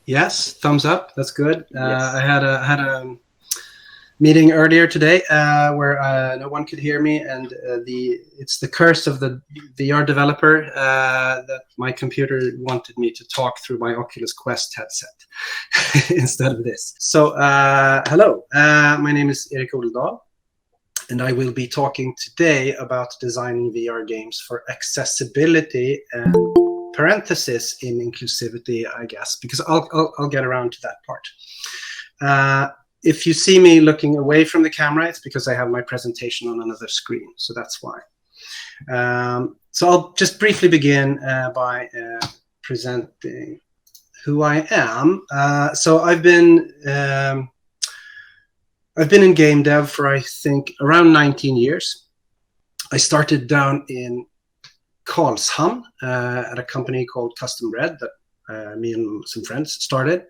Yes, thumbs up. That's good. Yes. I had a meeting earlier today where no one could hear me, and it's the curse of the VR developer that my computer wanted me to talk through my Oculus Quest headset instead of this. So hello, my name is Erik Odeldahl, and I will be talking today about designing VR games for accessibility and parenthesis in inclusivity, I guess, because I'll get around to that part. If you see me looking away from the camera, it's because I have my presentation on another screen, so that's why. So I'll just briefly begin by presenting who I am. So I've been in game dev for, I think, around 19 years. I started down in Karlstad at a company called Custom Red that me and some friends started,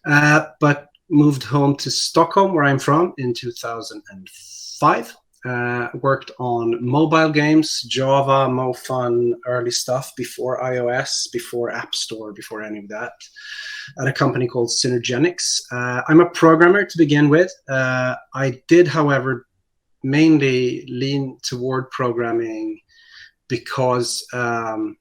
but moved home to Stockholm, where I'm from, in 2005. Worked on mobile games, Java, MoFun, early stuff before iOS, before App Store, before any of that, at a company called Synergenics. I'm a programmer to begin with. I did, however, mainly lean toward programming because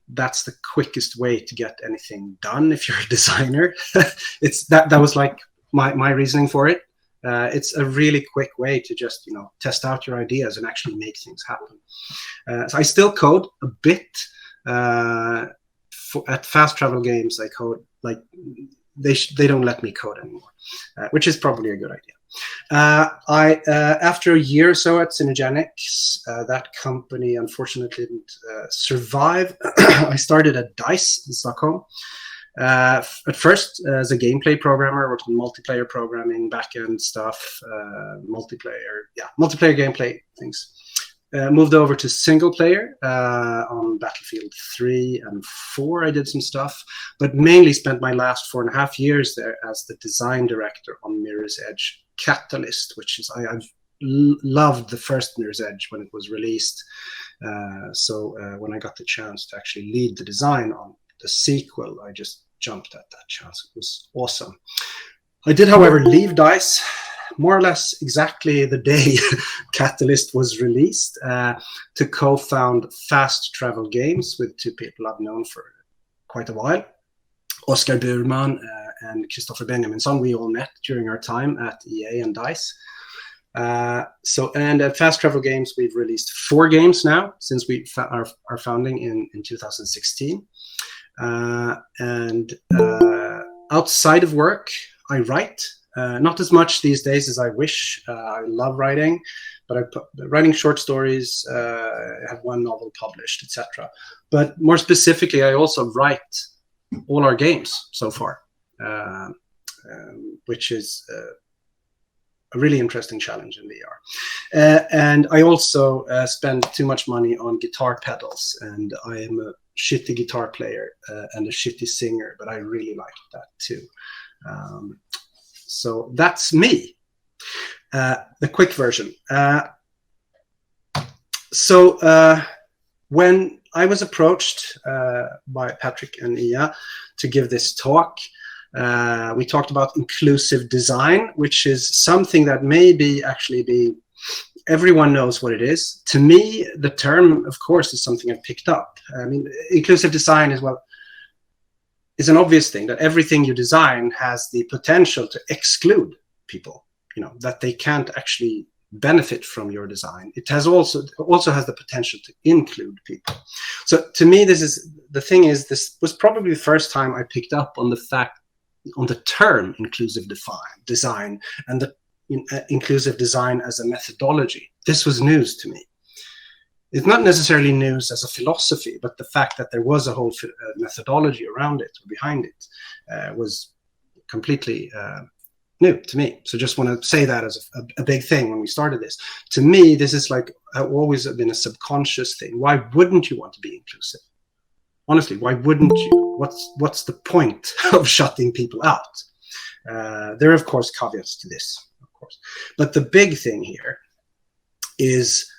that's the quickest way to get anything done if you're a designer. That was like my reasoning for it. It's a really quick way to just test out your ideas and actually make things happen. So I still code a bit. At Fast Travel Games, I code like they don't let me code anymore, which is probably a good idea. After a year or so at Synergenics, that company unfortunately didn't survive. I started at DICE in Stockholm. At first, as a gameplay programmer, worked on multiplayer programming, backend stuff, multiplayer gameplay things. Moved over to single player on Battlefield 3 and 4. I did some stuff, but mainly spent my last 4.5 years there as the design director on Mirror's Edge Catalyst, which is I've loved the first Mirror's Edge when it was released. So when I got the chance to actually lead the design on the sequel, I just jumped at that chance. It was awesome. I did, however, leave DICE more or less exactly the day Catalyst was released to co-found Fast Travel Games with two people I've known for quite a while, Oscar Burman and Christopher Benjaminson. We all met during our time at EA and DICE. And at Fast Travel Games, we've released 4 games now since our founding in 2016. Outside of work, I write. Not as much these days as I wish. I love writing, but writing short stories, have one novel published, etc. But more specifically, I also write all our games so far, which is a really interesting challenge in VR. And I also spend too much money on guitar pedals, and I am a shitty guitar player and a shitty singer, but I really like that too. So that's me, the quick version. When I was approached by Patrick and Ia to give this talk, we talked about inclusive design, which is something that maybe everyone knows what it is. To me, the term, of course, is something I picked up. I mean, inclusive design is an obvious thing, that everything you design has the potential to exclude people, that they can't actually benefit from your design. It has also has the potential to include people. So to me, this was probably the first time I picked up on the term inclusive design and the inclusive design as a methodology. This was news to me. It's not necessarily news as a philosophy, but the fact that there was a whole methodology around it, or behind it, was completely new to me. So just want to say that as a big thing when we started this. To me, this is like always been a subconscious thing. Why wouldn't you want to be inclusive? Honestly, why wouldn't you? What's the point of shutting people out? There are, of course, caveats to this, of course. But the big thing here is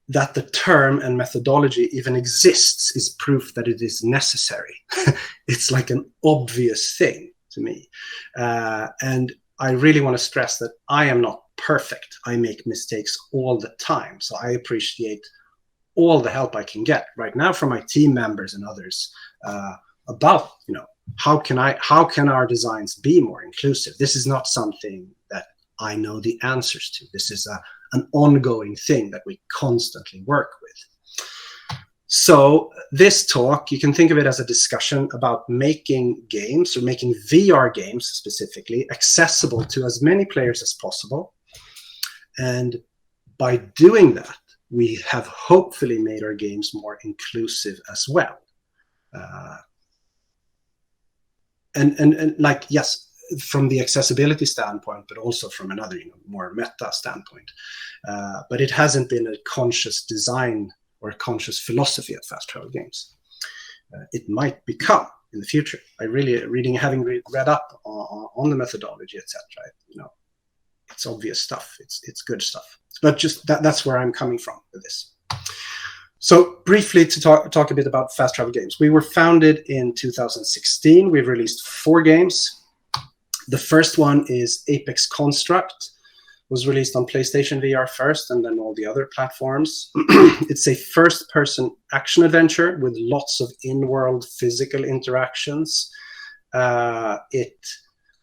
that the term and methodology even exists is proof that it is necessary. It's like an obvious thing. to me. And I really want to stress that I am not perfect. I make mistakes all the time. So I appreciate all the help I can get right now from my team members and others about, how can our designs be more inclusive? This is not something that I know the answers to. This is an ongoing thing that we constantly work with. So this talk, you can think of it as a discussion about making games, or making VR games specifically, accessible to as many players as possible. And by doing that, we have hopefully made our games more inclusive as well. And like, yes, from the accessibility standpoint, but also from another, more meta standpoint. But it hasn't been a conscious design or a conscious philosophy at Fast Travel Games. It might become in the future. Having read up on the methodology, etc. It's obvious stuff. It's good stuff. But just that's where I'm coming from with this. So briefly to talk a bit about Fast Travel Games. We were founded in 2016. We've released 4 games. The first one is Apex Construct. Was released on PlayStation VR first, and then all the other platforms. It's a first-person action adventure with lots of in-world physical interactions. It,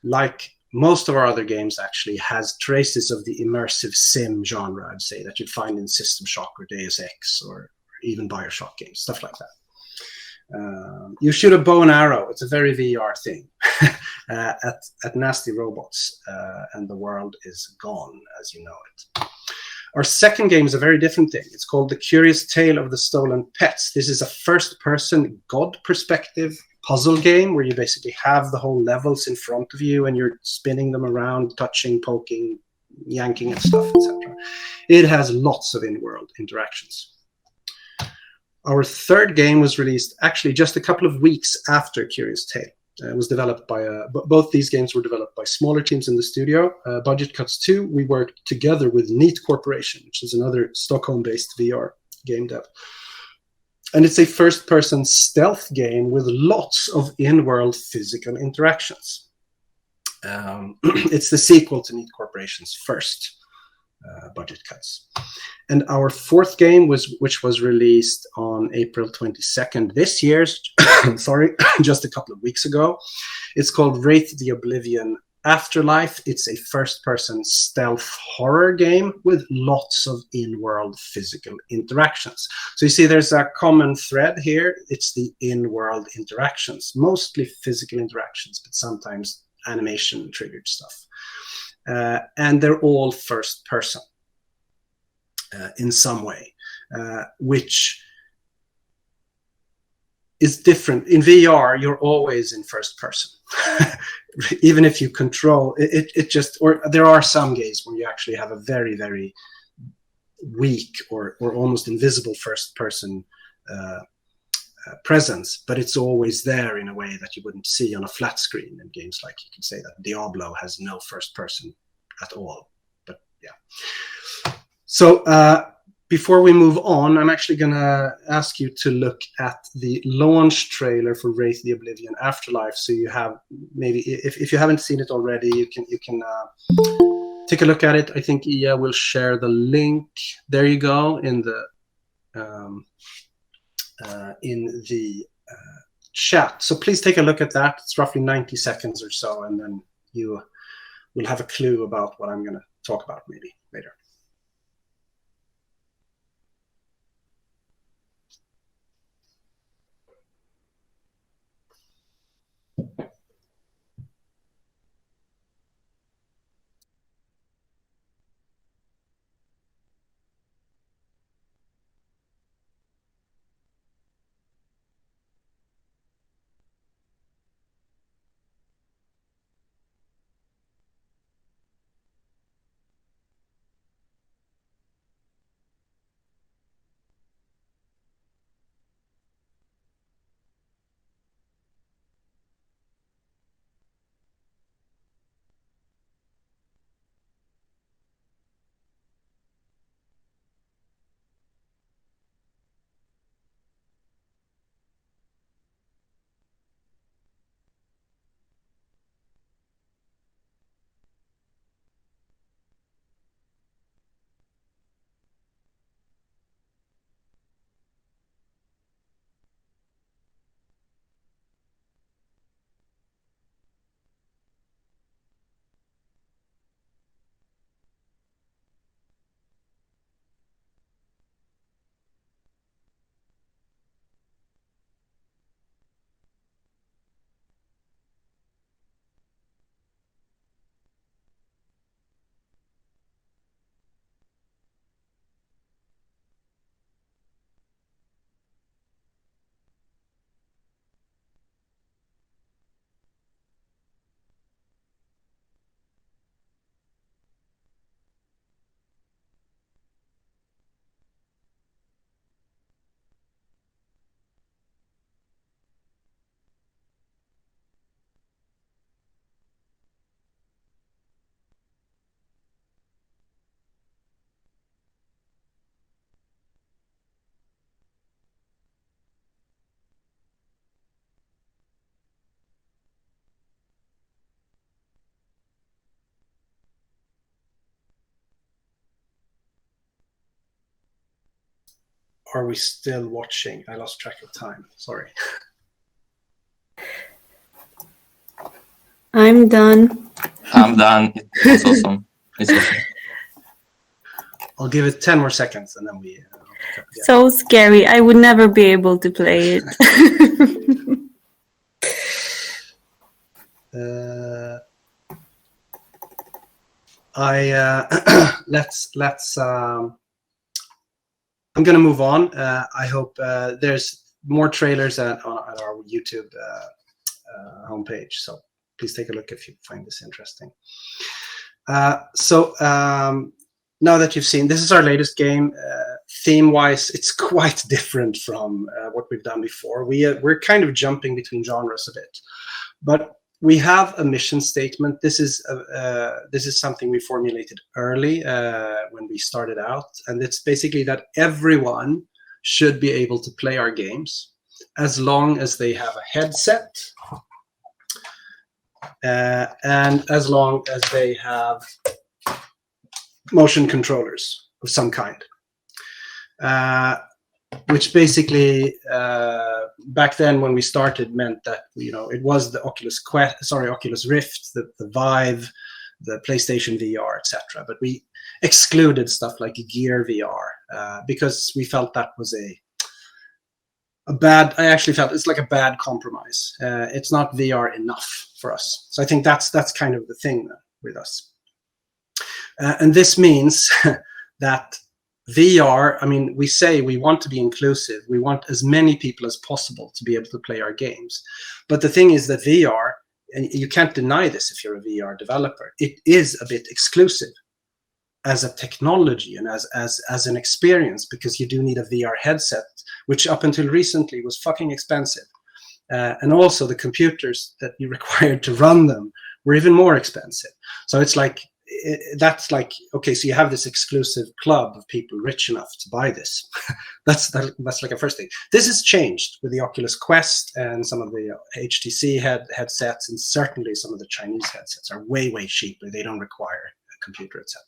like most of our other games, actually has traces of the immersive sim genre, I'd say, that you'd find in System Shock or Deus Ex or even BioShock games, stuff like that. You shoot a bow and arrow. It's a very VR thing at nasty robots, and the world is gone as you know it. Our second game is a very different thing. It's called The Curious Tale of the Stolen Pets. This is a first-person God perspective puzzle game where you basically have the whole levels in front of you and you're spinning them around, touching, poking, yanking at stuff, etc. It has lots of in-world interactions. Our third game was released actually just a couple of weeks after Curious Tale. It was developed by both these games were developed by smaller teams in the studio. Budget Cuts 2, we worked together with Neat Corporation, which is another Stockholm-based VR game dev. And it's a first-person stealth game with lots of in-world physical interactions. It's the sequel to Neat Corporation's first Budget Cuts. And our fourth game, which was released on April 22nd this year, sorry, just a couple of weeks ago. It's called WRAITH the Oblivion Afterlife. It's a first-person stealth horror game with lots of in-world physical interactions. So you see there's a common thread here. It's the in-world interactions, mostly physical interactions, but sometimes animation-triggered stuff. And they're all first-person in some way, which is different. In VR, you're always in first person. Even if you control it, or there are some games where you actually have a very, very weak or almost invisible first person presence, but it's always there in a way that you wouldn't see on a flat screen. In games like, you can say that Diablo has no first person at all. But yeah. So before we move on, I'm actually going to ask you to look at the launch trailer for WRAITH the Oblivion Afterlife. So you have, maybe if you haven't seen it already, you can take a look at it. I think Ia will share the link. There you go in the chat. So please take a look at that. It's roughly 90 seconds or so, and then you will have a clue about what I'm going to talk about maybe later. are we still watching? I lost track of time. Sorry. I'm done. I'm done. It's awesome. It's awesome. I'll give it 10 more seconds and then we pick up again. So scary. I would never be able to play it. I'm going to move on. I hope there's more trailers on our YouTube homepage, so please take a look if you find this interesting. Now that you've seen, this is our latest game. Theme-wise, it's quite different from what we've done before. We're kind of jumping between genres a bit, but we have a mission statement. This is something we formulated early when we started out, and it's basically that everyone should be able to play our games as long as they have a headset and as long as they have motion controllers of some kind. Which basically back then when we started meant that it was the Oculus Rift, the Vive, the PlayStation VR, etc. But we excluded stuff like Gear VR because we felt that was I actually felt it's like a bad compromise. It's not VR enough for us. So I think that's kind of the thing with us. And this means that VR, I mean, we say we want to be inclusive. We want as many people as possible to be able to play our games. But the thing is that VR, and you can't deny this if you're a VR developer, it is a bit exclusive as a technology and as an experience, because you do need a VR headset, which up until recently was fucking expensive. And also the computers that you required to run them were even more expensive. So it's like, that's like, okay, so you have this exclusive club of people rich enough to buy this. that's like a first thing. This has changed with the Oculus Quest and some of the HTC headsets, and certainly some of the Chinese headsets are way cheaper. They don't require a computer, etc.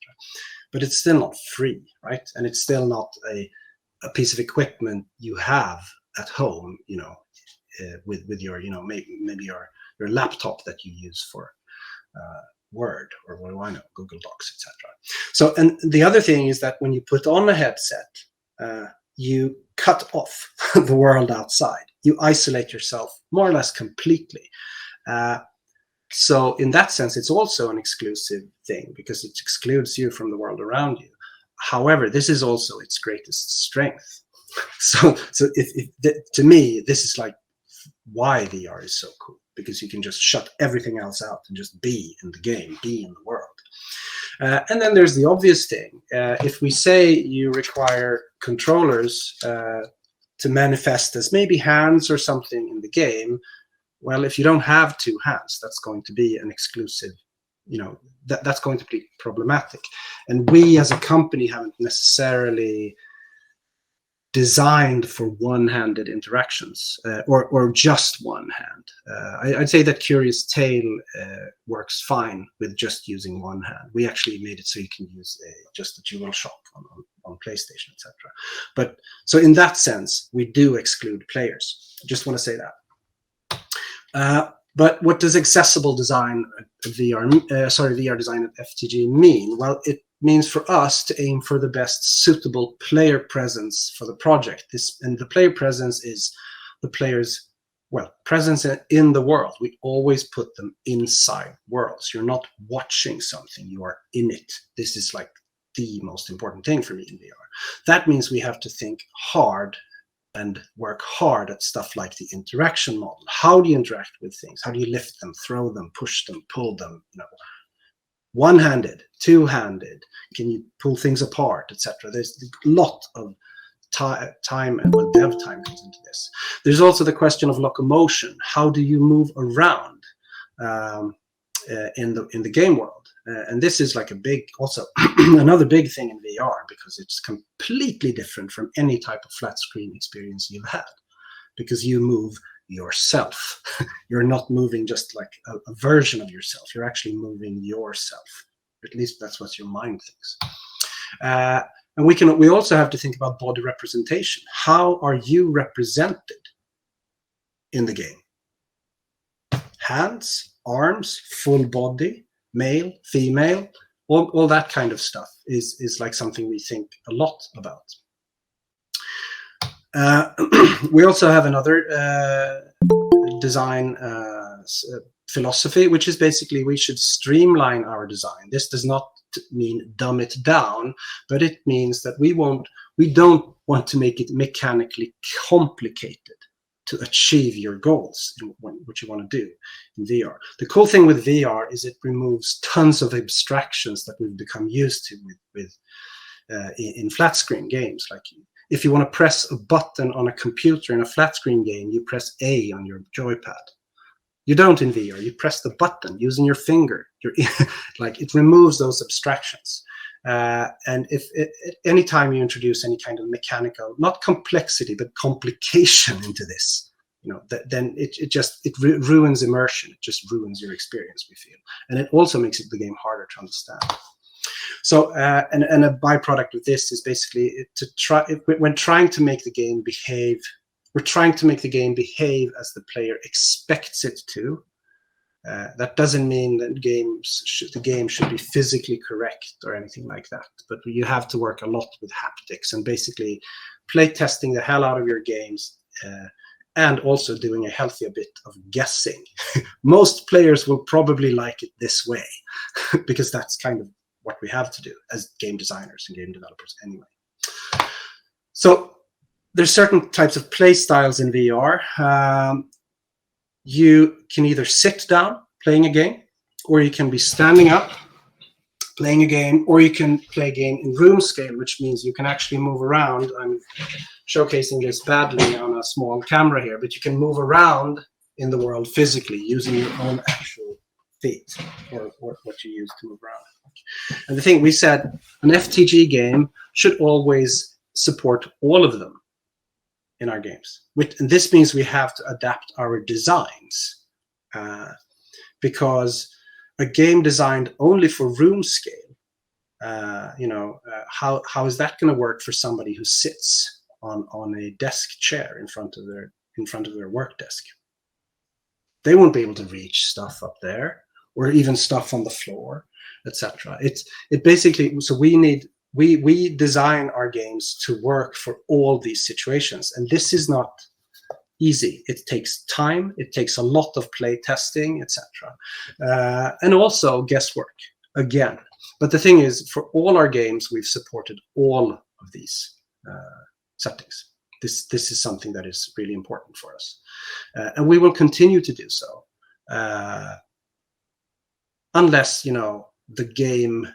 But it's still not free, right? And it's still not a piece of equipment you have at home, with your, maybe your laptop that you use for Word, or what do I know, Google Docs, etc. So, and the other thing is that when you put on a headset, you cut off the world outside. You isolate yourself more or less completely. So in that sense, it's also an exclusive thing because it excludes you from the world around you. However, this is also its greatest strength. So to me, this is like why VR is so cool. Because you can just shut everything else out and just be in the game, be in the world. And then there's the obvious thing. If we say you require controllers to manifest as maybe hands or something in the game, well, if you don't have two hands, that's going to be an exclusive, that's going to be problematic. And we as a company haven't necessarily designed for one-handed interactions or just one hand. I'd say that Curious Tale works fine with just using one hand. We actually made it so you can use just a DualShock on PlayStation, etc. But so in that sense, we do exclude players. I just want to say that. But what does accessible design VR design at FTG mean? Well, it means for us to aim for the best suitable player presence for the project. And the player presence is the players' presence in the world. We always put them inside worlds. You're not watching something, you are in it. This is like the most important thing for me in VR. That means we have to think hard and work hard at stuff like the interaction model. How do you interact with things? How do you lift them, throw them, push them, pull them? One-handed, two-handed. Can you pull things apart, etc.? There's a lot of time and dev time comes into this. There's also the question of locomotion. How do you move around in the game world? And this is like also another big thing in VR, because it's completely different from any type of flat screen experience you've had, because you move yourself. You're not moving just like a version of yourself. You're actually moving yourself. At least that's what your mind thinks. And we also have to think about body representation. How are you represented in the game? Hands, arms, full body, male, female, all that kind of stuff is like something we think a lot about. We also have another design philosophy, which is basically we should streamline our design. This does not mean dumb it down, but it means that we don't want to make it mechanically complicated to achieve your goals in what you want to do in VR. The cool thing with VR is it removes tons of abstractions that we've become used to in flat screen games. Like if you want to press a button on a computer in a flat screen game, you press A on your joypad. You don't in VR. You press the button using your finger. Like it removes those abstractions. And if anytime you introduce any kind of mechanical, not complexity, but complication into this, then it ruins immersion. It just ruins your experience, we feel. And it also makes the game harder to understand. So, and a byproduct of this is basically when trying to make the game behave, we're trying to make the game behave as the player expects it to. That doesn't mean that the game should be physically correct or anything like that. But you have to work a lot with haptics and basically play testing the hell out of your games and also doing a healthy bit of guessing. Most players will probably like it this way because that's kind of what we have to do as game designers and game developers anyway. So there's certain types of play styles in VR. You can either sit down playing a game, or you can be standing up playing a game, or you can play a game in room scale, which means you can actually move around. I'm showcasing this badly on a small camera here, but you can move around in the world physically using your own actual feet or what you use to move around. And the thing we said, an FTG game should always support all of them in our games. And this means we have to adapt our designs because a game designed only for room scale, how is that going to work for somebody who sits on a desk chair in front of their work desk? They won't be able to reach stuff up there or even stuff on the floor, etc. It basically, so we design our games to work for all these situations, and this is not easy. It takes time, it takes a lot of play testing, etc. And also guesswork again. But the thing is, for all our games, we've supported all of these settings. This is something that is really important for us, and we will continue to do so, unless the game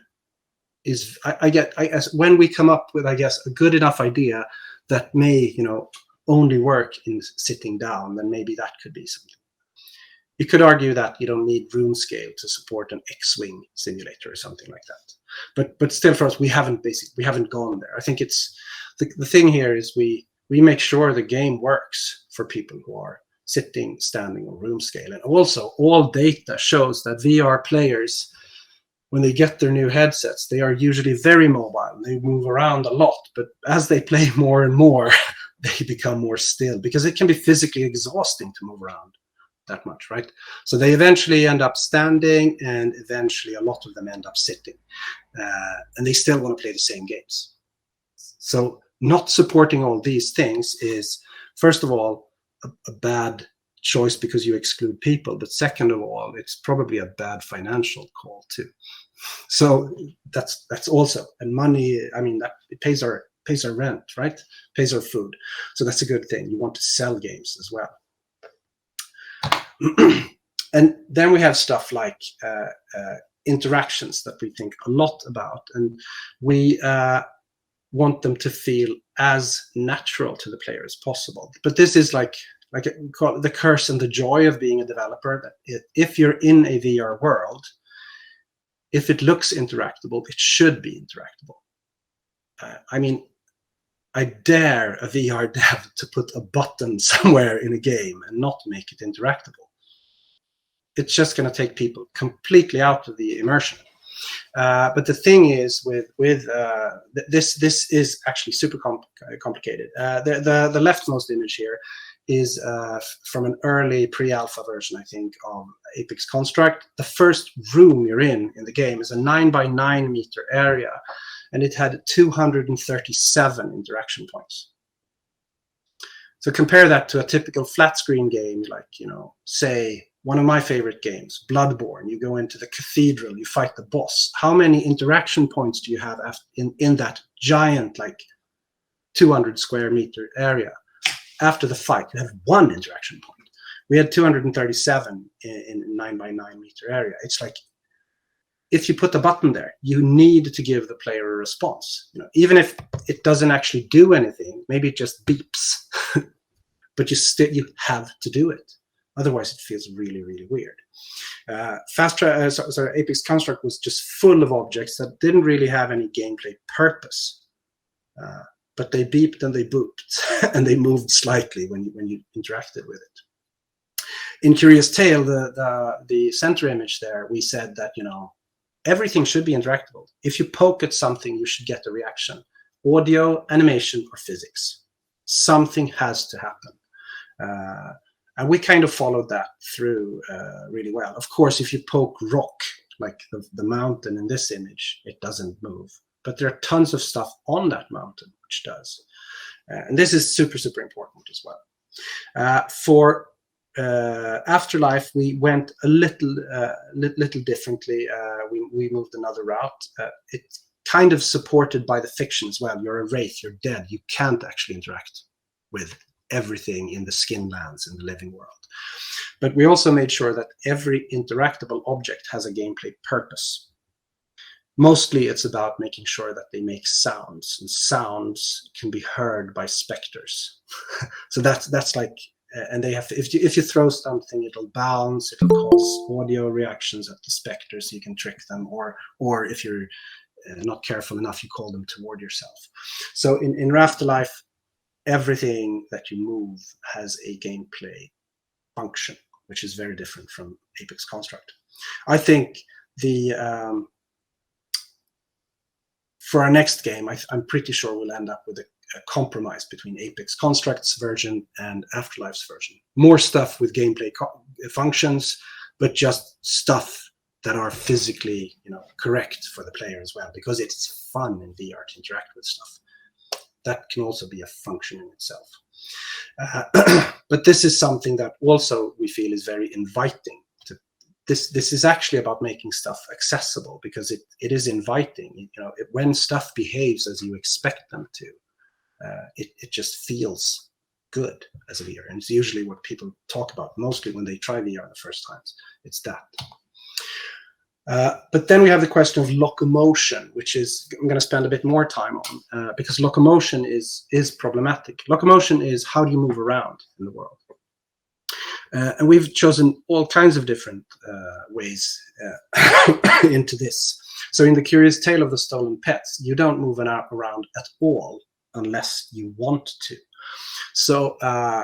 is. I guess when we come up with, a good enough idea that may only work in sitting down, then maybe that could be something. You could argue that you don't need room scale to support an X-wing simulator or something like that. But still, for us, we haven't gone there. I think it's the thing here is we make sure the game works for people who are sitting, standing, or room scale. And also, all data shows that VR players, when they get their new headsets, they are usually very mobile. They move around a lot, but as they play more and more, they become more still because it can be physically exhausting to move around that much, right? So they eventually end up standing, and eventually a lot of them end up sitting, and they still want to play the same games. So not supporting all these things is, first of all, a bad choice because you exclude people, but second of all, it's probably a bad financial call too. So that's also, and money, that it pays our rent, right? Pays our food. So that's a good thing. You want to sell games as well. And then we have stuff like interactions that we think a lot about, and we want them to feel as natural to the player as possible. But this is like call it the curse and the joy of being a developer, that if you're in a VR world, if it looks interactable, it should be interactable. I dare a VR dev to put a button somewhere in a game and not make it interactable. It's just going to take people completely out of the immersion. But the thing is, this is actually super complicated. The leftmost image here is from an early pre-alpha version, I think, of Apex Construct. The first room you're in the game is a 9 by 9 meter area, and it had 237 interaction points. So compare that to a typical flat screen game, like, you know, say one of my favorite games, Bloodborne. You go into the cathedral, you fight the boss. How many interaction points do you have in that giant, like 200 square meter area? After the fight, you have one interaction point. We had 237 in 9 by 9 meter area. It's like, if you put the button there, you need to give the player a response. You know, even if it doesn't actually do anything, maybe it just beeps, but you have to do it. Otherwise, it feels really, really weird. Apex Construct was just full of objects that didn't really have any gameplay purpose. But they beeped and they booped, and they moved slightly when you interacted with it. In Curious Tale, the center image there, we said that, you know, everything should be interactable. If you poke at something, you should get a reaction. Audio, animation, or physics. Something has to happen. And we kind of followed that through really well. Of course, if you poke rock, like the mountain in this image, it doesn't move. But there are tons of stuff on that mountain which does. And this is super, super important as well. For Afterlife, we went a little differently. We moved another route. It's kind of supported by the fiction as well. You're a wraith, you're dead. You can't actually interact with everything in the skin lands in the living world. But we also made sure that every interactable object has a gameplay purpose. Mostly it's about making sure that they make sounds, and sounds can be heard by specters. So that's like, and they have to, if you throw something, it'll bounce, it'll cause audio reactions at the specters, so you can trick them, or if you're not careful enough, you call them toward yourself. So in Afterlife, everything that you move has a gameplay function, which is very different from Apex Construct. I think for our next game, I'm pretty sure we'll end up with a compromise between Apex Construct's version and Afterlife's version. More stuff with gameplay functions, but just stuff that are physically, you know, correct for the player as well, because it's fun in VR to interact with stuff. That can also be a function in itself. But this is something that also we feel is very inviting. This is actually about making stuff accessible, because it is inviting. You know, when stuff behaves as you expect them to, it just feels good as a VR. And it's usually what people talk about mostly when they try VR the first times. It's that. But then we have the question of locomotion, which is I'm going to spend a bit more time on, because locomotion is problematic. Locomotion is how do you move around in the world. And we've chosen all kinds of different ways into this. So in the Curious Tale of the Stolen Pets, you don't move around at all unless you want to. So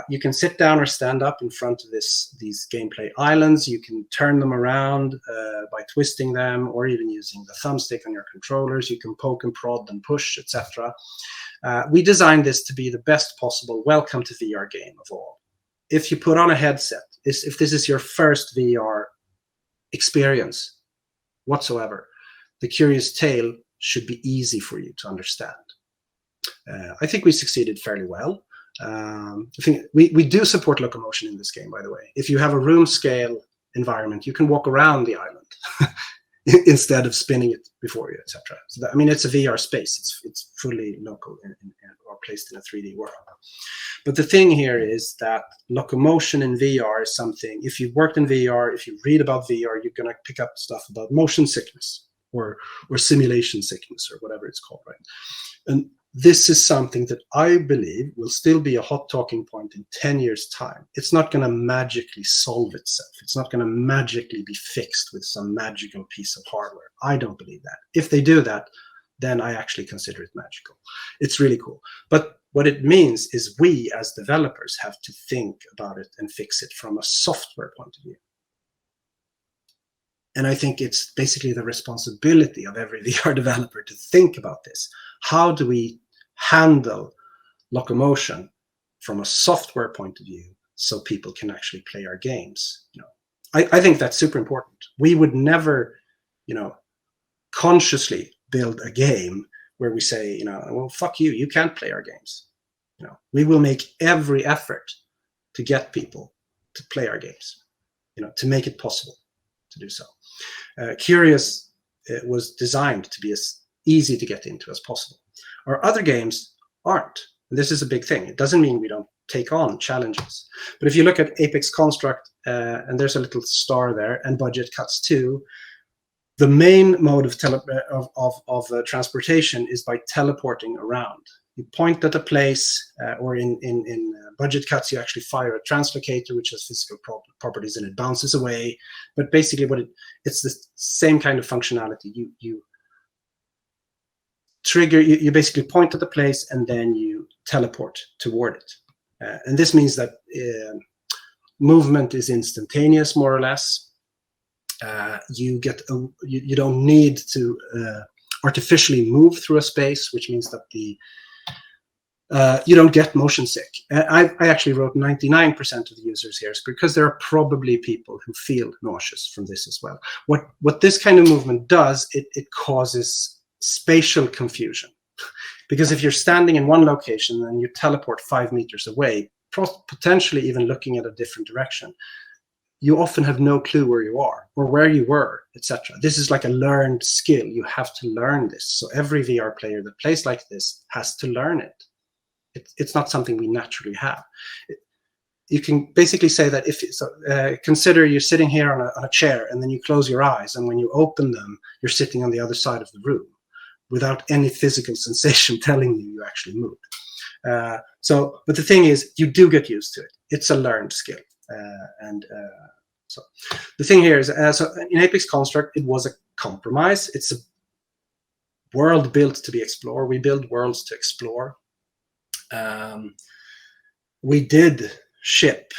you can sit down or stand up in front of these gameplay islands. You can turn them around by twisting them, or even using the thumbstick on your controllers. You can poke and prod and push, etc. We designed this to be the best possible welcome to VR game of all. If you put on a headset, if this is your first VR experience whatsoever, the Curious Tale should be easy for you to understand. I think we succeeded fairly well. I think we do support locomotion in this game, by the way. If you have a room scale environment, you can walk around the island instead of spinning it before you, etc. So that, I mean, it's a VR space. It's fully local or placed in a 3D world. But the thing here is that locomotion in VR is something, if you've worked in VR, if you read about VR, you're going to pick up stuff about motion sickness or simulation sickness or whatever it's called, right? And this is something that I believe will still be a hot talking point in 10 years' time. It's not going to magically solve itself. It's not going to magically be fixed with some magical piece of hardware. I don't believe that. If they do that, then I actually consider it magical. It's really cool. But what it means is we as developers have to think about it and fix it from a software point of view. And I think it's basically the responsibility of every VR developer to think about this. How do we handle locomotion from a software point of view so people can actually play our games? I think that's super important. We would never, consciously build a game where we say, well, fuck you, you can't play our games. We will make every effort to get people to play our games, to make it possible to do so. Curious was designed to be as easy to get into as possible. Our other games aren't. This is a big thing. It doesn't mean we don't take on challenges. But if you look at Apex Construct, and there's a little star there, and Budget Cuts 2, the main mode of transportation is by teleporting around. You point at a place, or in Budget Cuts, you actually fire a translocator, which has physical properties, and it bounces away. But basically, it's the same kind of functionality. You trigger, you basically point at the place, and then you teleport toward it. And this means that movement is instantaneous, more or less. You don't need to artificially move through a space, which means that you don't get motion sick. I actually wrote 99% of the users here, because there are probably people who feel nauseous from this as well. What this kind of movement does, it causes spatial confusion. Because if you're standing in one location and you teleport 5 meters away, potentially even looking at a different direction, you often have no clue where you are or where you were, etc. This is like a learned skill. You have to learn this. So every VR player that plays like this has to learn it. It's not something we naturally have. You can basically say that consider you're sitting here on a chair, and then you close your eyes, and when you open them, you're sitting on the other side of the room, without any physical sensation telling you actually moved. But the thing is, you do get used to it. It's a learned skill. So the thing here is, so in Apex Construct, it was a compromise. It's a world built to be explored. We build worlds to explore. We did ship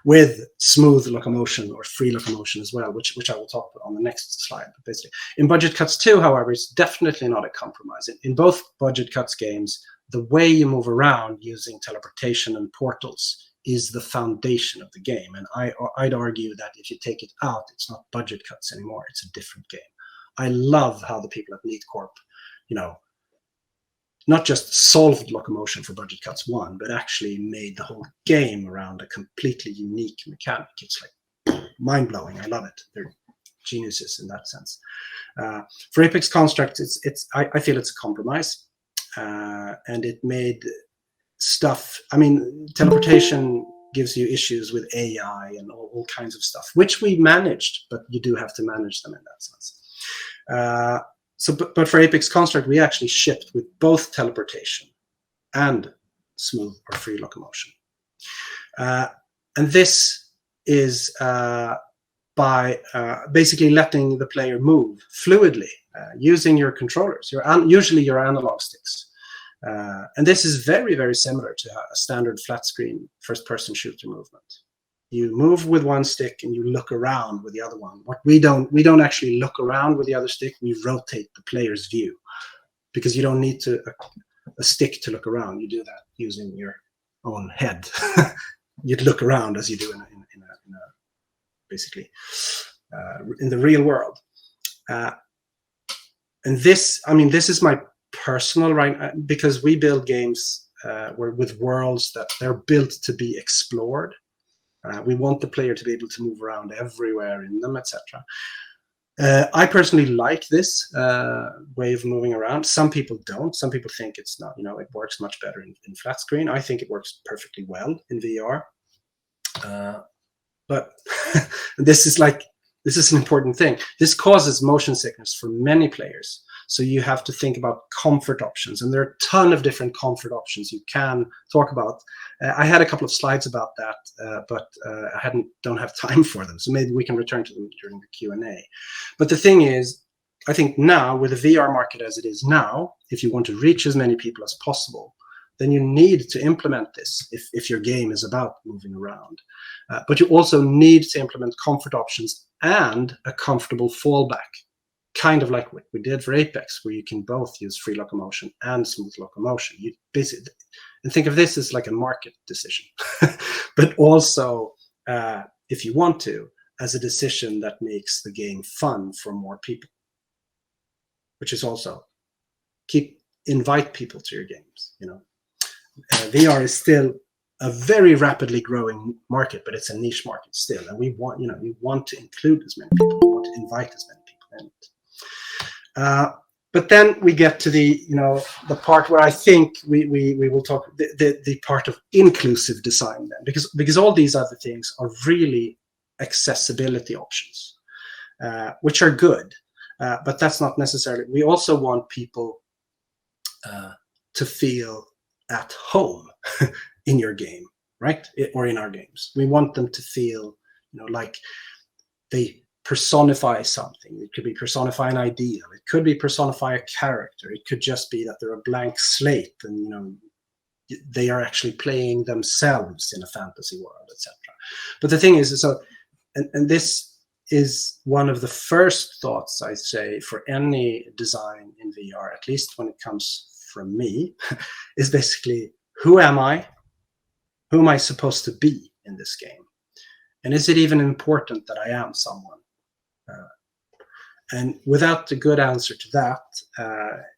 with smooth locomotion or free locomotion as well, which I will talk about on the next slide. But basically, in Budget Cuts 2, however, it's definitely not a compromise. In both Budget Cuts games, the way you move around using teleportation and portals is the foundation of the game. And I'd argue that if you take it out, it's not Budget Cuts anymore. It's a different game. I love how the people at NeatCorp, not just solved locomotion for Budget Cuts 1, but actually made the whole game around a completely unique mechanic. It's like mind-blowing. I love it. They're geniuses in that sense. For Apex Construct, I feel it's a compromise, and it made stuff. I mean, teleportation gives you issues with AI and all kinds of stuff, which we managed, but you do have to manage them in that sense. But for Apex Construct, we actually shipped with both teleportation and smooth or free locomotion. And this is by basically letting the player move fluidly using your controllers, usually your analog sticks. And this is very, very similar to a standard flat screen first-person shooter movement. You move with one stick and you look around with the other one. What we don't actually look around with the other stick. We rotate the player's view, because you don't need a stick to look around. You do that using your own head. You'd look around as you do basically in the real world. And this is my personal right, because we build games with worlds that they're built to be explored. We want the player to be able to move around everywhere in them, etc. I personally like this way of moving around. Some people don't. Some people think it's not, it works much better in flat screen. I think it works perfectly well in VR. But this is an important thing. This causes motion sickness for many players. So you have to think about comfort options, and there are a ton of different comfort options you can talk about. I had a couple of slides about that, but I don't have time for them. So maybe we can return to them during the Q&A. But the thing is, I think now, with the VR market as it is now, if you want to reach as many people as possible, then you need to implement this if your game is about moving around. But you also need to implement comfort options and a comfortable fallback, kind of like what we did for Apex, where you can both use free locomotion and smooth locomotion. You basically, and think of this as like a market decision, but also, if you want to, as a decision that makes the game fun for more people, which is also invite people to your games. VR is still a very rapidly growing market, but it's a niche market still, and we want to include as many people, we want to invite as many people in it. But then we get to the part where I think we will talk the part of inclusive design then, because all these other things are really accessibility options, which are good, but that's not necessarily. We also want people to feel at home in your game, right? Or in our games. We want them to feel, like they personify something. It could be personify an ideal. It could be personify a character. It could just be that they're a blank slate and, they are actually playing themselves in a fantasy world, etc. But the thing is, and this is one of the first thoughts I say for any design in VR, at least when it comes from me, is basically, who am I? Who am I supposed to be in this game? And is it even important that I am someone? And without a good answer to that,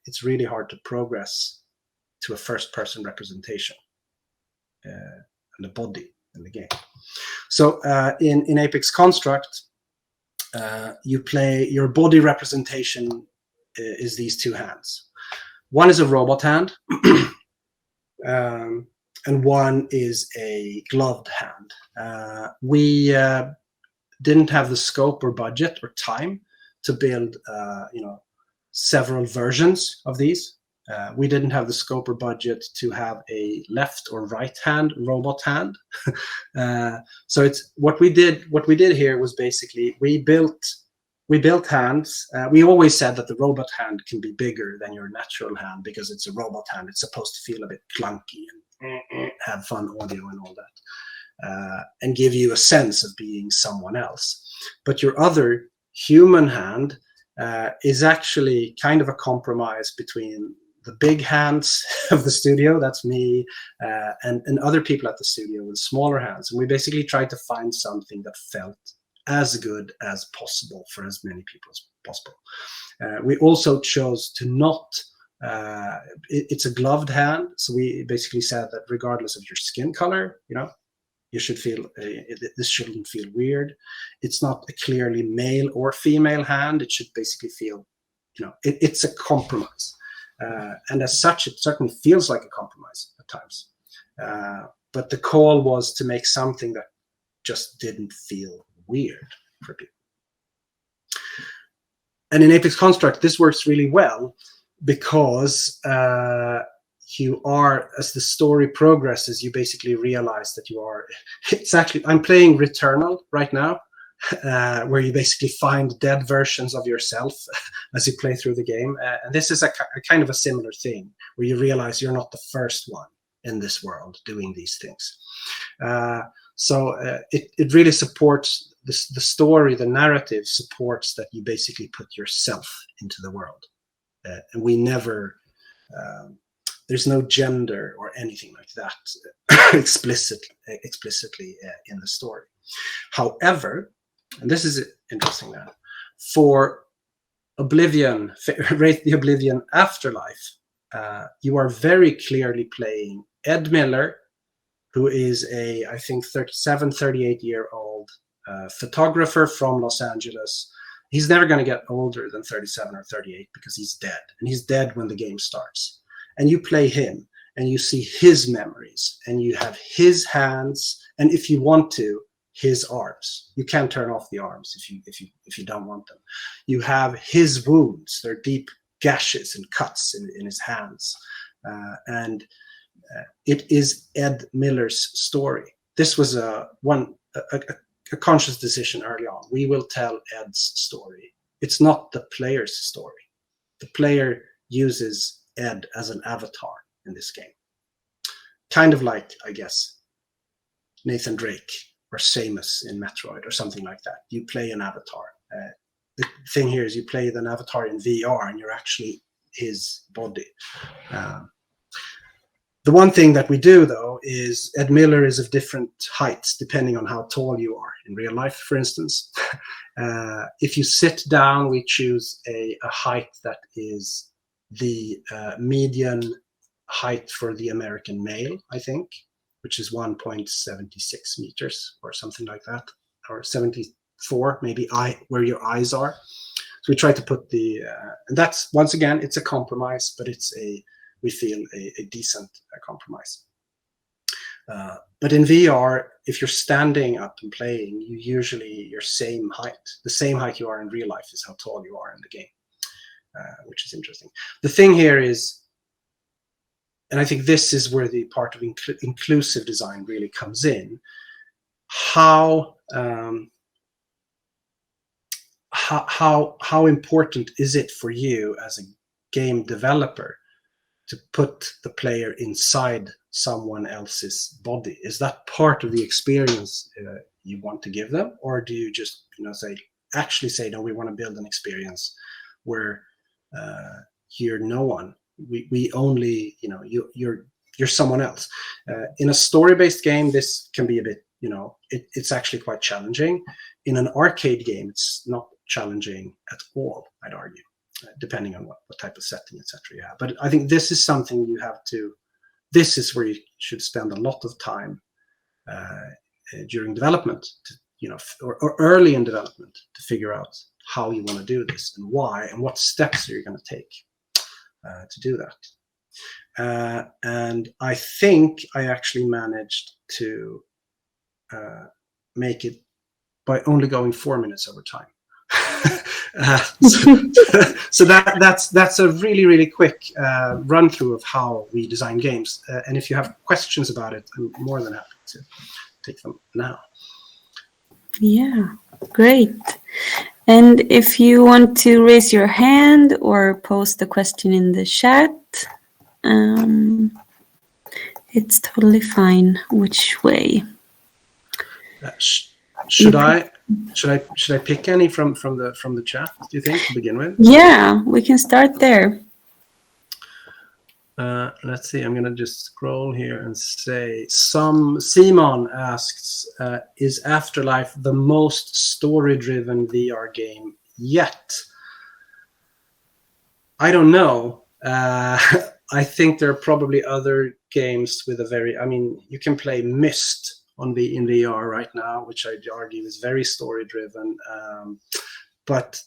it's really hard to progress to a first-person representation and the body in the game. So in Apex Construct, you play, your body representation is these two hands. One is a robot hand, and one is a gloved hand. We didn't have the scope or budget or time to build, several versions of these. We didn't have the scope or budget to have a left or right hand robot hand. So it's what we did here was basically we built hands. We always said that the robot hand can be bigger than your natural hand because it's a robot hand. It's supposed to feel a bit clunky and have fun audio and all that, and give you a sense of being someone else. But your other human hand is actually kind of a compromise between the big hands of the studio, that's me, and other people at the studio with smaller hands. And we basically tried to find something that felt as good as possible for as many people as possible. We also chose to not, it's a gloved hand. So we basically said that regardless of your skin color, you should feel, this shouldn't feel weird. It's not a clearly male or female hand. It should basically feel, it's a compromise. And as such, it certainly feels like a compromise at times. But the call was to make something that just didn't feel weird for people. And in Apex Construct, this works really well because you are, as the story progresses, you basically realize that you are, it's actually, I'm playing Returnal right now, where you basically find dead versions of yourself as you play through the game. And this is a kind of a similar thing, where you realize you're not the first one in this world doing these things. So it really supports the story, the narrative supports that you basically put yourself into the world. And we never, there's no gender or anything like that explicitly in the story. However, and this is interesting now, for Oblivion, WRAITH the Oblivion Afterlife, you are very clearly playing Ed Miller, who is a, I think, 37, 38-year-old photographer from Los Angeles. He's never going to get older than 37 or 38 because he's dead. And he's dead when the game starts. And you play him, and you see his memories, and you have his hands, and if you want to, his arms. You can't turn off the arms if you don't want them. You have his wounds. They're deep gashes and cuts in his hands. And it is Ed Miller's story. This was a conscious decision early on. We will tell Ed's story. It's not the player's story. The player uses Ed as an avatar in this game. Kind of like, I guess, Nathan Drake or Samus in Metroid or something like that. You play an avatar. The thing here is you play an avatar in VR and you're actually his body. The one thing that we do, though, is Ed Miller is of different heights depending on how tall you are. In real life, for instance, if you sit down, we choose a height that is the median height for the American male, I think, which is 1.76 meters or something like that, or 74, maybe where your eyes are. So we try to put and that's, once again, it's a compromise, but we feel a decent compromise. But in VR, if you're standing up and playing, you usually your same height. The same height you are in real life is how tall you are in the game, which is interesting. The thing here is, and I think this is where the part of inclusive design really comes in, how important is it for you as a game developer to put the player inside someone else's body? Is that part of the experience you want to give them, or do you just say no, we want to build an experience where you're no one, we only, you're someone else? In a story-based game, this can be a bit, it's actually quite challenging. In an arcade game, it's not challenging at all, I'd argue, depending on what type of setting, etc. you have. But I think this is something this is where you should spend a lot of time during development, or early in development, to figure out how you want to do this and why, and what steps are you going to take to do that. And I think I actually managed to make it by only going 4 minutes over time. So that's a really, really quick run through of how we design games. And if you have questions about it, I'm more than happy to take them now. Yeah, great. And if you want to raise your hand or post a question in the chat, it's totally fine which way. Should I pick any from the chat, do you think, to begin with? Yeah, we can start there. Let's see, I'm going to just scroll here and say, Simon asks, is Afterlife the most story-driven VR game yet? I don't know. I think there are probably other games with you can play Myst in VR right now, which I'd argue is very story-driven. But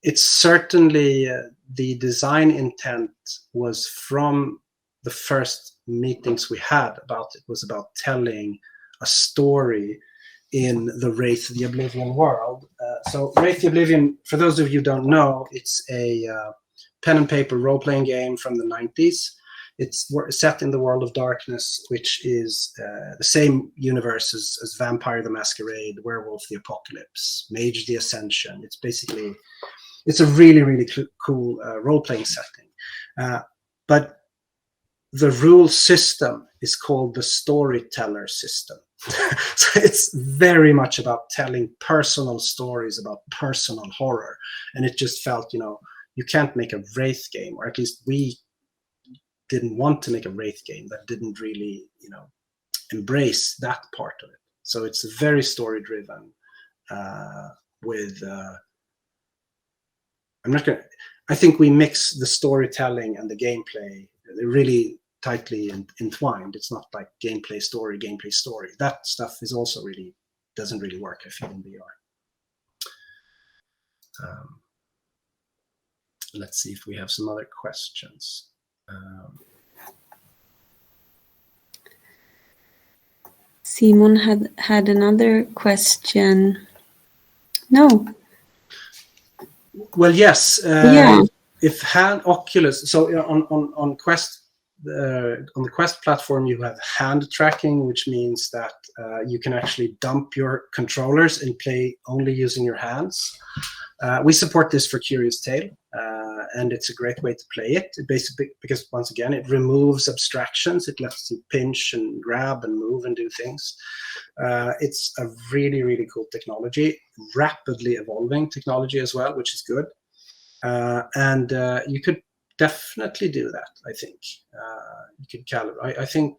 it's certainly the design intent was from the first meetings we had about it, was about telling a story in the WRAITH the Oblivion world. So WRAITH the Oblivion, for those of you who don't know, it's a pen and paper role-playing game from the 90s. It's set in the world of darkness, which is the same universe as Vampire the Masquerade, Werewolf the Apocalypse, Mage the Ascension. It's a really, really cool role-playing setting. But the rule system is called the storyteller system. So it's very much about telling personal stories about personal horror. And it just felt, you can't make a WRAITH game, or at least we didn't want to make a WRAITH game that didn't really, embrace that part of it. So it's very story-driven with... I think we mix the storytelling and the gameplay. They're really tightly entwined. It's not like gameplay, story. That stuff is also doesn't really work, I feel, in VR. Let's see if we have some other questions. Simon had another question. No. Well, yes. Yeah. If Oculus, so on Quest, on the Quest platform, you have hand tracking, which means that you can actually dump your controllers and play only using your hands. We support this for Curious Tale, and it's a great way to play it. Basically, because once again, it removes abstractions. It lets you pinch and grab and move and do things. It's a really, really cool technology, rapidly evolving technology as well, which is good. And you could definitely do that, I think. You could calibrate. I think,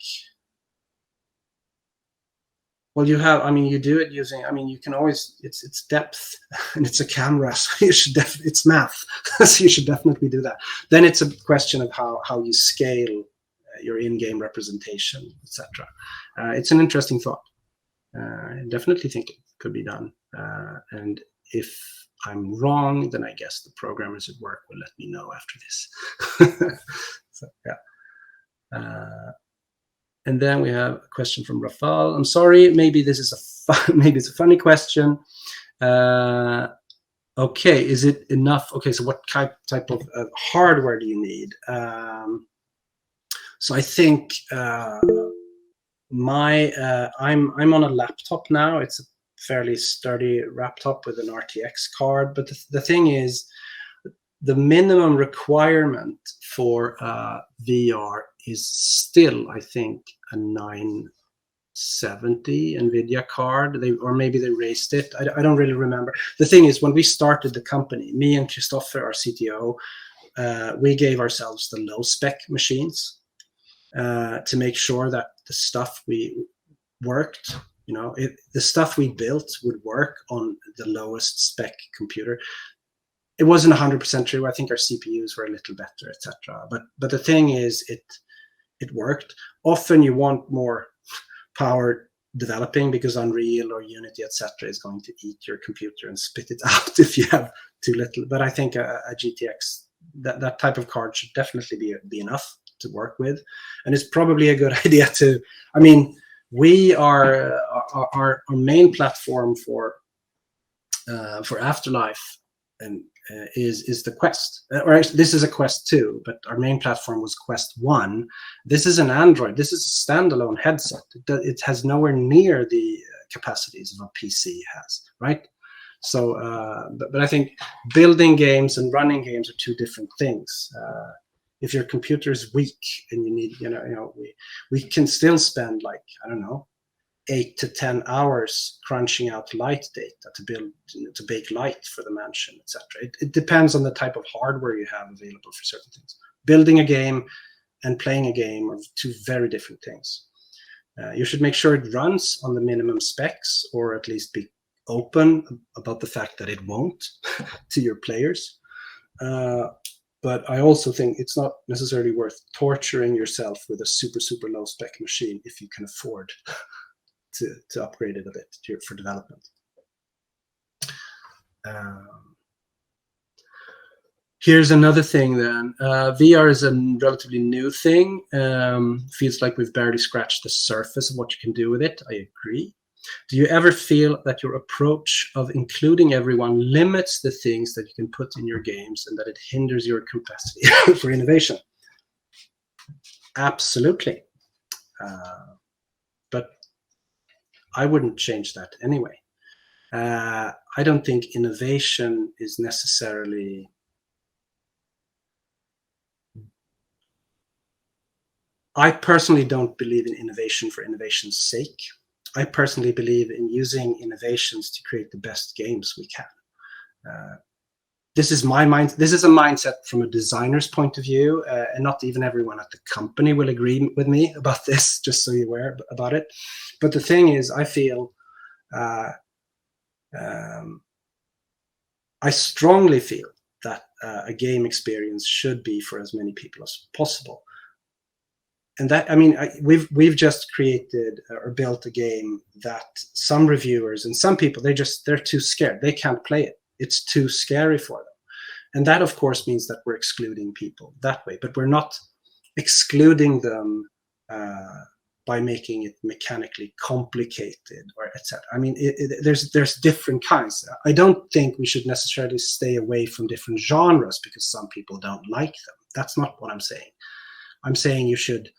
well, you have, I mean, you do it using, I mean, you can always, it's depth and it's a camera, so you should it's math, so you should definitely do that. Then it's a question of how you scale your in-game representation, etc. It's an interesting thought. I definitely think it could be done. And if I'm wrong, then I guess the programmers at work will let me know after this. So, yeah. And then we have a question from Rafal. I'm sorry, maybe this is maybe it's a funny question. Okay, is it enough? Okay, so what type of hardware do you need? So I think I'm on a laptop now. It's a fairly sturdy laptop with an RTX card. But the thing is, the minimum requirement for VR is still, I think, a 970 NVIDIA card. Or maybe they raised it. I don't really remember. The thing is, when we started the company, me and Christopher, our CTO, we gave ourselves the low spec machines to make sure that the stuff we worked, you know, the stuff we built would work on the lowest spec computer. It wasn't 100% true. I think our CPUs were a little better, etc. But the thing is, it worked. Often you want more power developing because Unreal or Unity, etc., is going to eat your computer and spit it out if you have too little. But I think a GTX, that type of card should definitely be enough to work with, and it's probably a good idea to. I mean, we are our main platform for Afterlife and is the Quest. Or actually, this is a Quest 2, but our main platform was Quest 1. This is an Android. This is a standalone headset. It has nowhere near the capacities of a PC has, right? So, but I think building games and running games are two different things. If your computer is weak and you need, we can still spend, like, I don't know, 8 to 10 hours crunching out light data to bake light for the mansion, etc. It depends on the type of hardware you have available for certain things. Building a game and playing a game are two very different things. You should make sure it runs on the minimum specs, or at least be open about the fact that it won't to your players. But I also think it's not necessarily worth torturing yourself with a super, super low spec machine if you can afford to upgrade it a bit for development. Here's another thing then. VR is a relatively new thing. Feels like we've barely scratched the surface of what you can do with it. I agree. Do you ever feel that your approach of including everyone limits the things that you can put in your games and that it hinders your capacity for innovation? Absolutely. But I wouldn't change that anyway. I don't think innovation is necessarily... I personally don't believe in innovation for innovation's sake. I personally believe in using innovations to create the best games we can. This is my mind. This is a mindset from a designer's point of view, and not even everyone at the company will agree with me about this, just so you're aware about it. But the thing is, I feel, I strongly feel that a game experience should be for as many people as possible. And that, I mean, we've just created or built a game that some reviewers and some people, they're too scared. They can't play it. It's too scary for them. And that, of course, means that we're excluding people that way. But we're not excluding them by making it mechanically complicated or etc. I mean, there's different kinds. I don't think we should necessarily stay away from different genres because some people don't like them. That's not what I'm saying. I'm saying you should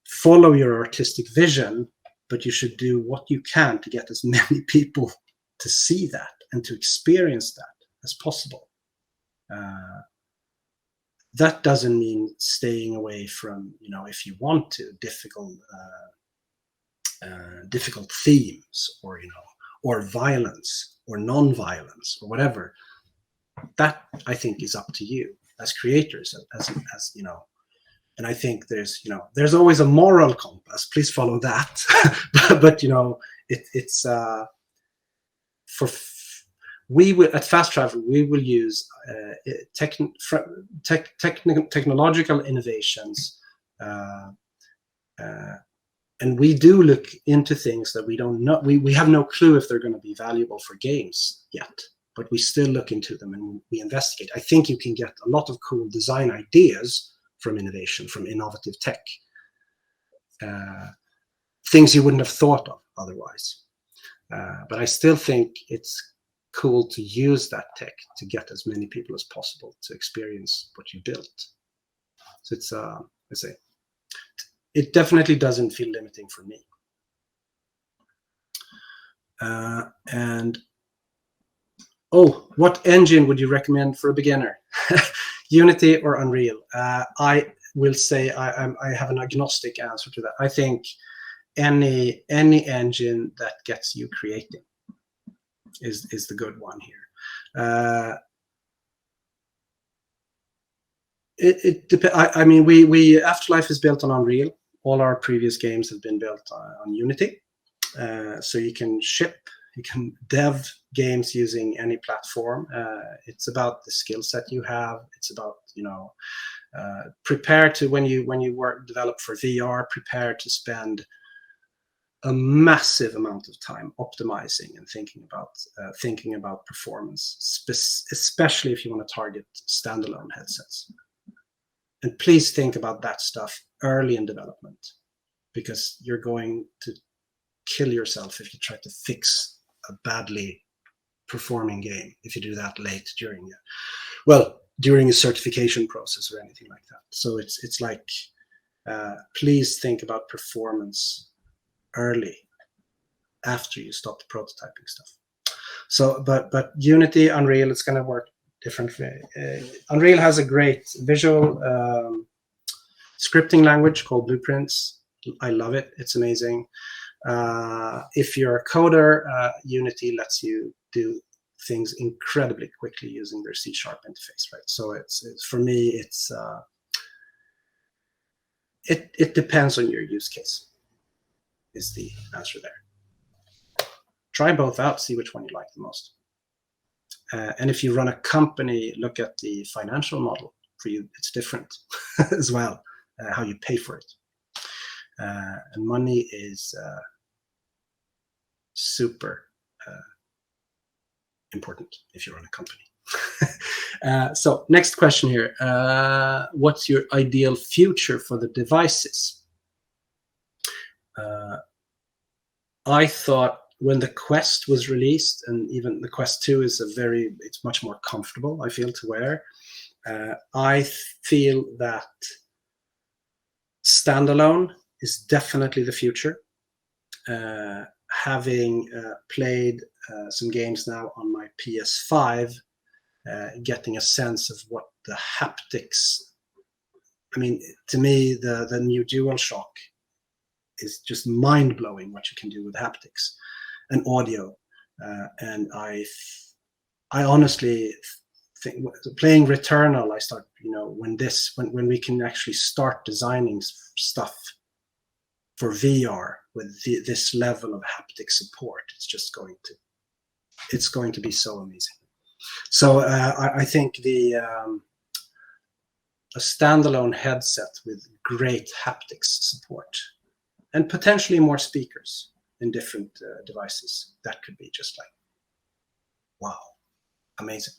follow your artistic vision, but you should do what you can to get as many people to see that and to experience that as possible. that doesn't mean staying away from, if you want to, difficult themes, or violence or non-violence or whatever. That, I think, is up to you as creators, as and I think there's always a moral compass. Please follow that. but it's we will at Fast Travel, we will use technological innovations, and we do look into things that we don't know. We have no clue if they're going to be valuable for games yet, but we still look into them and we investigate. I think you can get a lot of cool design ideas from innovation, from innovative tech, things you wouldn't have thought of otherwise. But I still think it's cool to use that tech to get as many people as possible to experience what you built. So it's, let's say, it definitely doesn't feel limiting for me. And what engine would you recommend for a beginner? Unity or Unreal? I will say I have an agnostic answer to that. I think any engine that gets you creating is the good one here. It depends. I mean, we Afterlife is built on Unreal. All our previous games have been built on Unity, so you can dev games using any platform. It's about the skill set you have. It's about prepare to when you develop for VR, prepare to spend a massive amount of time optimizing and thinking about performance, especially if you want to target standalone headsets. And please think about that stuff early in development, because you're going to kill yourself if you try to fix a badly performing game, if you do that late during a certification process or anything like that. So it's like, please think about performance early, after you stop the prototyping stuff. So, but Unity, Unreal, it's going to work differently. Unreal has a great visual scripting language called Blueprints. I love it. It's amazing. If you're a coder, Unity lets you do things incredibly quickly using their C# interface, right? So it's for me, it depends on your use case, is the answer there. Try both out, see which one you like the most. And if you run a company, look at the financial model. For you, it's different as well, how you pay for it. And money is super important if you run a company. So next question here. What's your ideal future for the devices? I thought when the Quest was released, and even the Quest 2 is it's much more comfortable, I feel, to wear. I feel that standalone is definitely the future. Having played some games now on my PS5, getting a sense of what the haptics, I mean, to me, the new DualShock is just mind-blowing what you can do with haptics and audio. And I honestly think, playing Returnal, I start, when we can actually start designing stuff for VR with this level of haptic support, it's going to be so amazing. So I think a standalone headset with great haptics support and potentially more speakers in different devices, that could be just like, wow, amazing.